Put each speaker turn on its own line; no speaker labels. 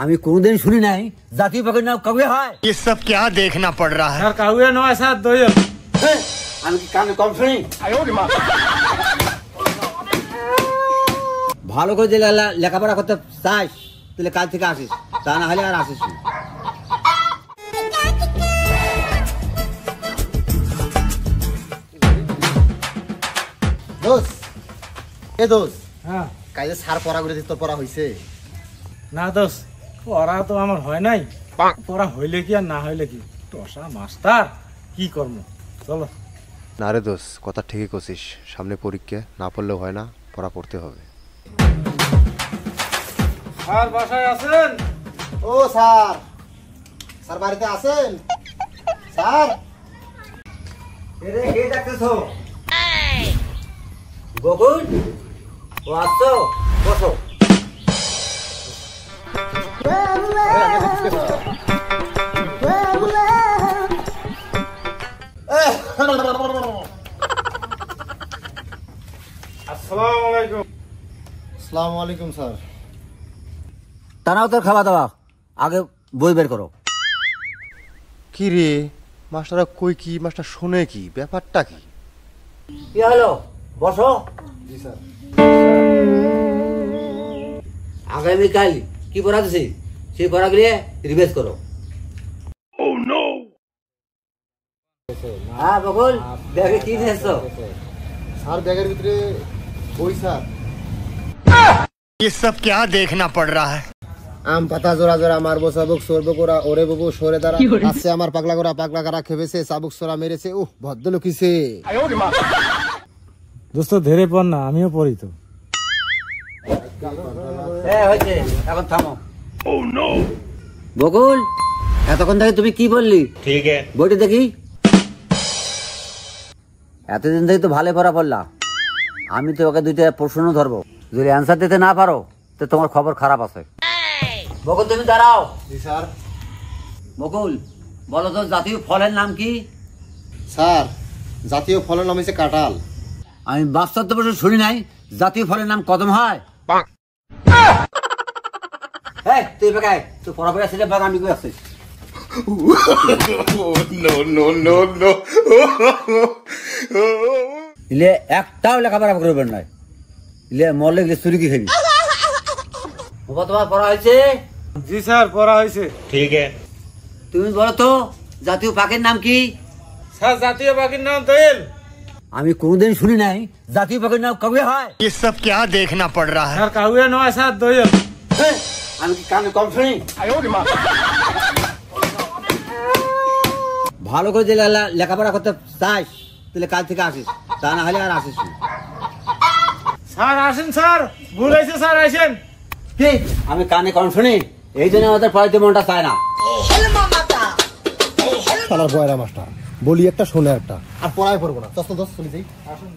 আমি কোনদিন শুনি নাই জাতীয় পাখির নাম কাউয়া হয়।
ये सब क्या देखना पड़ रहा है?
স্যার কাউয়া নয় স্যার দোয়েল।
আমি কি কানে কম শুনি? ভালো করে যে লেখাপড়া করতে চাস তাহলে কাল থেকে আসিস, তা না হলে আর আসিস না।
দোষ এ দোষ
হ্যাঁ
কাজে সার পড়া করে তোর পড়া হয়েছে
না দোষ, পড়া তো আমার হয় নাই। পড়া হইলে কি আর না হইলে কি, টসা মাস্টার কি কর্ম। চলো।
না রে দোষ, কথা ঠিকই করছিস, সামনে পরীক্ষা, না পড়লেও হয় না, পড়া পড়তে হবে।
স্যার বাসায় আছেন?
ও স্যার, স্যার বাড়িতে আছেন? স্যার
এরে কে ডাকতেছো? বকুল, ও আসছো, বসো।
আসসালামু আলাইকুম।
আসসালামু আলাইকুম স্যার।
তারাও তোর খাওয়া দাওয়া, আগে বই বের করো।
কি রে মাস্টাররা কই কি, মাস্টার শোনে কি, ব্যাপারটা কি?
কি হলো, বসো।
জি স্যার।
আগামীকাল কি পড়া দিছি সেই পড়াগুলি রিভাইজ করো। হ্যাঁ বকুল, দেখে কি নিয়েছো?
স্যার ব্যাগের ভিতরে বই স্যার।
ये सब क्या देखना पड़ रहा है?
আম পাতা জোড়া জোড়া মারবো চাবুক সরবো কোরা ওরে বাবু সরে দাঁড়া আসছে আমার পাগলা কোরা পাগলা কারা খেপেছে চাবুক সরা মেরেছে। উহ ভদ্রলোক কিসে
দোস্ত ধীরে পড় না, আমিও পড়ি তো।
হয়েছে, এখন থামো। বকুল, এতক্ষণ থেকে তুমি কি বললি?
ठीक है।
বইটা দেখি। এতদিন থেকে তো ভালো পড়া পড়লা, আমি তো ওকে দুইটা প্রশ্ন ধরবো, যদি অ্যান্সার দিতে না পারো তো তোমার খবর খারাপ আছে। বকুল তুমি দাঁড়াও।
জি স্যার।
বকুল বলো তো জাতীয় ফলের নাম কি?
স্যার জাতীয় ফলের নাম হচ্ছে কাঁঠাল।
আমি বাস্তব তো বছর শুনি নাই জাতীয় ফলের নাম কদম হয়। তুই বেকায় তুই পড়াপড়া ছেলে বাগান করে আসছিস। ইলে একটাও লেখাপড়া করবেন না, ইলে মরলে গেলে চুরি কি খাবি। তোমার পড়া হয়েছে?
জি স্যার পড়া হয়েছে।
ठीक है।
তুমি বলো তো জাতীয় পাখির নাম কি?
স্যার জাতীয় পাখির নাম দোয়েল।
আমি কোনদিন শুনি নাই জাতীয় পাখির নাম কাউয়া হয়।
ये सब क्या देखना पड़ रहा है?
স্যার কাউয়া নয় স্যার দোয়েল।
আমি কি কানে কম শুনি? ভালো করে যে লেখাপড়া করতে চাস তাহলে কাল থেকে আসিস, তা না হলে আর আসিস না।
স্যার আসেন স্যার, ভুল হয়েছে স্যার, আসেন।
কি আমি কানে কম শুনি, এই জন্য আমাদের পড়াইতে মনটা চায় না।
শালার বয়রা মাস্টার, বলি একটা শোনে একটা, আর পড়ায় পড়বো না। দশ দশ চলে যাই। আসুন।